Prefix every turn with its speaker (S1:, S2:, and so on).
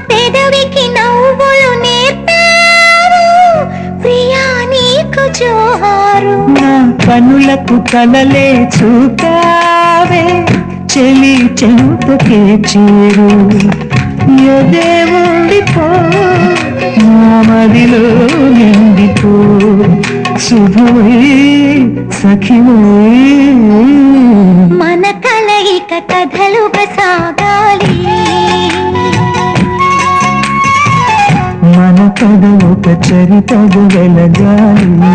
S1: పెదవికి నవ్వులు నేర్పారు ప్రియా నీకు జోహారు.
S2: నా కనులకు కలలే చూపావే చెలి చెంతకే చేరు. ఎదే ఉండిపో నా మదిలో నిండిపో శుభమై సఖిమై.
S1: మన కలయిక కథలుగా సాగాలి,
S2: మన కథ ఒక చరితగా వెలగాలి.